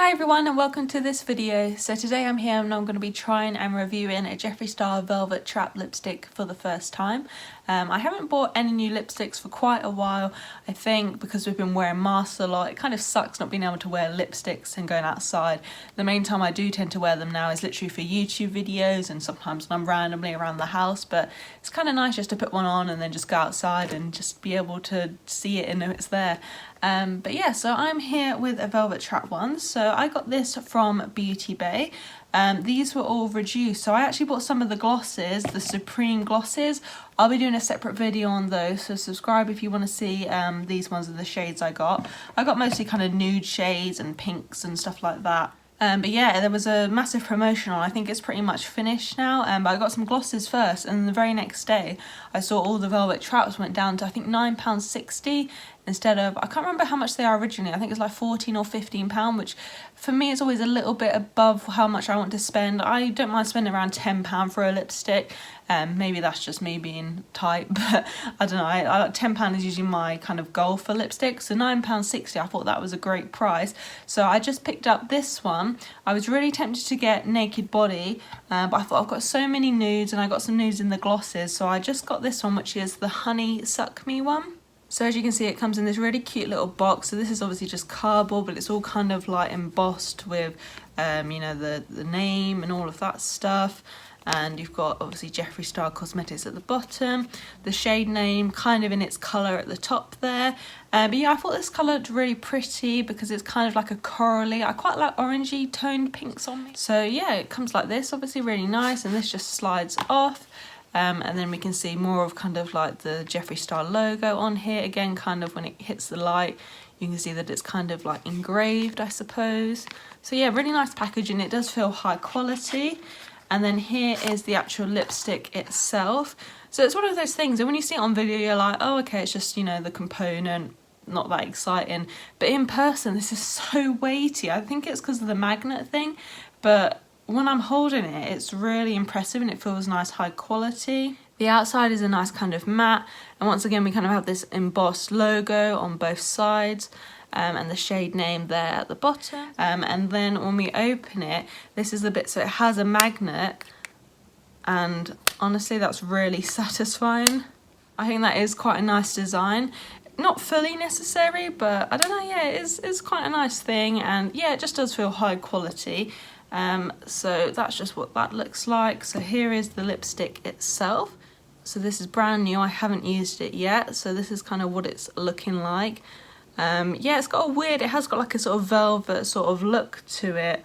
Hi everyone and welcome to this video. So today I'm here and I'm going to be trying and reviewing a Jeffree Star Velvet Trap lipstick for the first time. I haven't bought any new lipsticks for quite a while, I think because we've been wearing masks a lot. It kind of sucks not being able to wear lipsticks and going outside. The main time I do tend to wear them now is literally for YouTube videos and sometimes when I'm randomly around the house, but it's kind of nice just to put one on and then just go outside and just be able to see it and know it's there. But yeah, so I'm here with a Velvet Trap one. So I got this from Beauty Bay. These were all reduced, so I actually bought some of the glosses, the Supreme glosses. I'll be doing a separate video on those, so subscribe if you want to see. These ones are the shades I got. I got mostly kind of nude shades and pinks and stuff like that. But yeah, there was a massive promotion on. I think it's pretty much finished now, but I got some glosses first, and the very next day I saw all the Velvet Traps went down to I think £9.60 instead of, I can't remember how much they are originally. I think it's like £14 or £15, which for me is always a little bit above how much I want to spend. I don't mind spending around £10 for a lipstick. Maybe that's just me being tight, but I don't know. £10 is usually my kind of goal for lipstick, so £9.60 I thought that was a great price. So I just picked up this one. I was really tempted to get Naked Body, but I thought I've got so many nudes and I got some nudes in the glosses, so I just got this one, which is the Honey Suck Me one. So as you can see, it comes in this really cute little box. So this is obviously just cardboard, but it's all kind of like embossed with, you know, the name and all of that stuff. And you've got obviously Jeffree Star Cosmetics at the bottom, the shade name kind of in its colour at the top there. But yeah, I thought this colour looked really pretty because it's kind of like a corally. I quite like orangey toned pinks on me. So yeah, it comes like this, obviously really nice, and this just slides off. And then we can see more of kind of like the Jeffree Star logo on here. Again, kind of when it hits the light, you can see that it's kind of like engraved, I suppose. So yeah, really nice packaging. It does feel high quality. And then here is the actual lipstick itself. So it's one of those things that when you see it on video, you're like, oh, okay, it's just, you know, the component, not that exciting. But in person, this is so weighty. I think it's because of the magnet thing, but when I'm holding it, it's really impressive and it feels nice, high quality. The outside is a nice kind of matte, and once again we kind of have this embossed logo on both sides, and the shade name there at the bottom. And then when we open it, this is the bit, so it has a magnet, and honestly that's really satisfying. I think that is quite a nice design. Not fully necessary, but I don't know, yeah, it's quite a nice thing, and yeah, it just does feel high quality. So that's just what that looks like. So here is the lipstick itself. So this is brand new, I haven't used it yet, so this is kind of what it's looking like. Yeah, it's got a weird, it has got like a sort of velvet sort of look to it.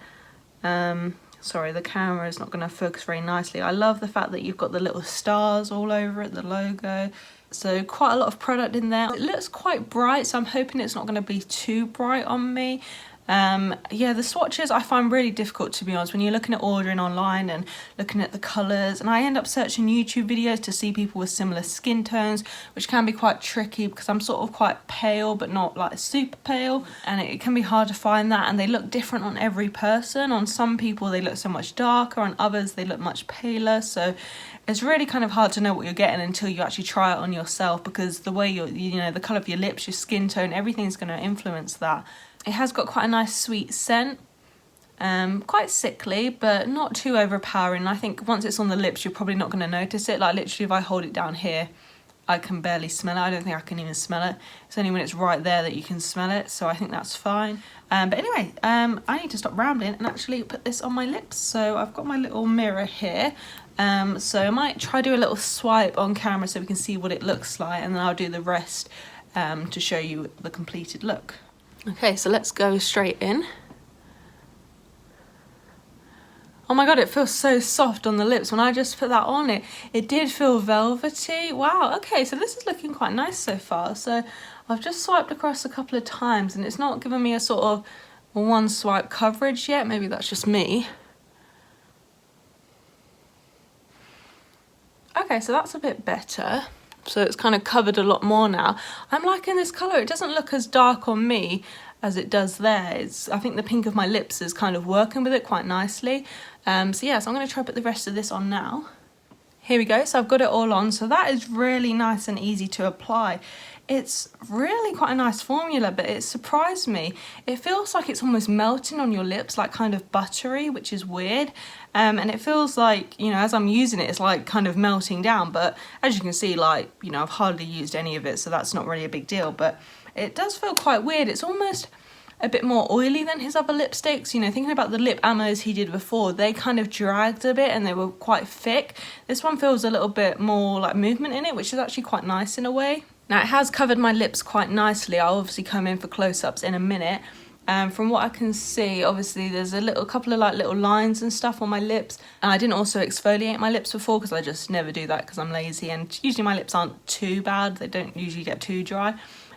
Sorry, the camera is not going to focus very nicely. I love the fact that you've got the little stars all over it, the logo. So quite a lot of product in there. It looks quite bright, so I'm hoping it's not going to be too bright on me. Yeah, the swatches I find really difficult, to be honest, when you're looking at ordering online and looking at the colours, and I end up searching YouTube videos to see people with similar skin tones, which can be quite tricky because I'm sort of quite pale but not like super pale, and it can be hard to find that, and they look different on every person. On some people they look so much darker, on others they look much paler, so it's really kind of hard to know what you're getting until you actually try it on yourself, because the way you know, the colour of your lips, your skin tone, everything's going to influence that. It has got quite a nice sweet scent, quite sickly, but not too overpowering. I think once it's on the lips, you're probably not going to notice it. Like literally if I hold it down here, I can barely smell it. I don't think I can even smell it. It's only when it's right there that you can smell it, so I think that's fine. But anyway, I need to stop rambling and actually put this on my lips. So I've got my little mirror here. So I might try to do a little swipe on camera so we can see what it looks like, and then I'll do the rest to show you the completed look. Okay, so let's go straight in. Oh my god, it feels so soft on the lips. When I just put that on, it did feel velvety. Wow, okay, so this is looking quite nice so far. So I've just swiped across a couple of times and it's not giving me a sort of one swipe coverage yet. Maybe that's just me. Okay, so that's a bit better. So it's kind of covered a lot more now. I'm liking this colour. It doesn't look as dark on me as it does there. I think the pink of my lips is kind of working with it quite nicely. So yeah, so I'm going to try to put the rest of this on now. Here we go, so I've got it all on, so that is really nice and easy to apply. It's really quite a nice formula, but it surprised me. It feels like it's almost melting on your lips, like kind of buttery, which is weird. And it feels like, you know, as I'm using it, it's like kind of melting down, but as you can see, like, you know, I've hardly used any of it, so that's not really a big deal, but it does feel quite weird. It's almost a bit more oily than his other lipsticks. You know, thinking about the lip ammos he did before, they kind of dragged a bit and they were quite thick. This one feels a little bit more like movement in it, which is actually quite nice in a way. Now it has covered my lips quite nicely. I'll obviously come in for close-ups in a minute. From what I can see, obviously there's a couple of like little lines and stuff on my lips, and I didn't also exfoliate my lips before because I just never do that because I'm lazy, and usually my lips aren't too bad. They don't usually get too dry.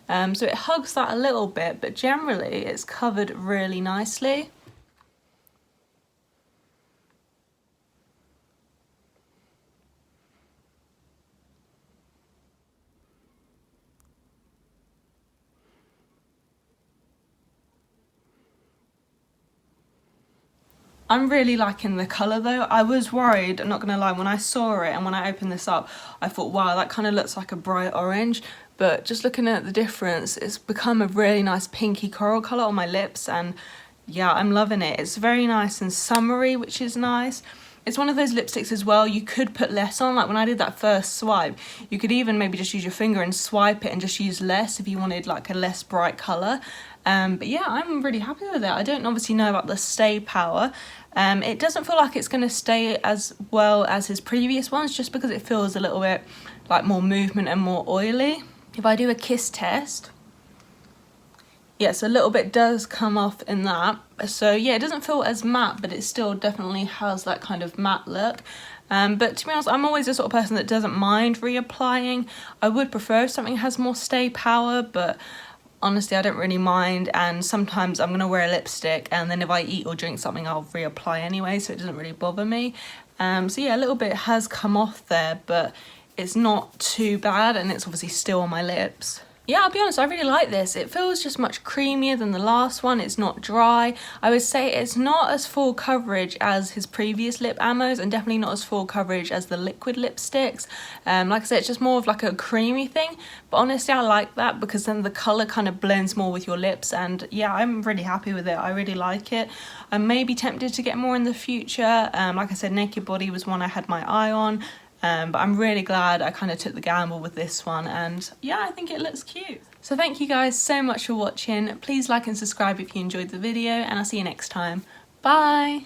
So it hugs that a little bit, but generally it's covered really nicely. I'm really liking the colour though. I was worried, I'm not going to lie, when I saw it and when I opened this up, I thought, wow, that kind of looks like a bright orange. But just looking at the difference, it's become a really nice pinky coral colour on my lips, and yeah, I'm loving it. It's very nice and summery, which is nice. It's one of those lipsticks as well, you could put less on. Like when I did that first swipe, you could even maybe just use your finger and swipe it and just use less if you wanted like a less bright colour. But yeah, I'm really happy with it. I don't obviously know about the stay power. It doesn't feel like it's going to stay as well as his previous ones, just because it feels a little bit like more movement and more oily. If I do a kiss test, yes, a little bit does come off in that. So yeah, it doesn't feel as matte, but it still definitely has that kind of matte look. But to be honest, I'm always the sort of person that doesn't mind reapplying. I would prefer if something has more stay power, but honestly, I don't really mind, and sometimes I'm going to wear a lipstick and then if I eat or drink something, I'll reapply anyway, so it doesn't really bother me. So yeah, a little bit has come off there, but it's not too bad, and it's obviously still on my lips. Yeah, I'll be honest, I really like this. It feels just much creamier than the last one. It's not dry. I would say it's not as full coverage as his previous lip ammos, and definitely not as full coverage as the liquid lipsticks. Like I said, it's just more of like a creamy thing, but honestly I like that because then the colour kind of blends more with your lips, and yeah, I'm really happy with it. I really like it. I may be tempted to get more in the future. Like I said, Naked Body was one I had my eye on. But I'm really glad I kind of took the gamble with this one, and yeah, I think it looks cute. So thank you guys so much for watching. Please like and subscribe if you enjoyed the video, and I'll see you next time. Bye!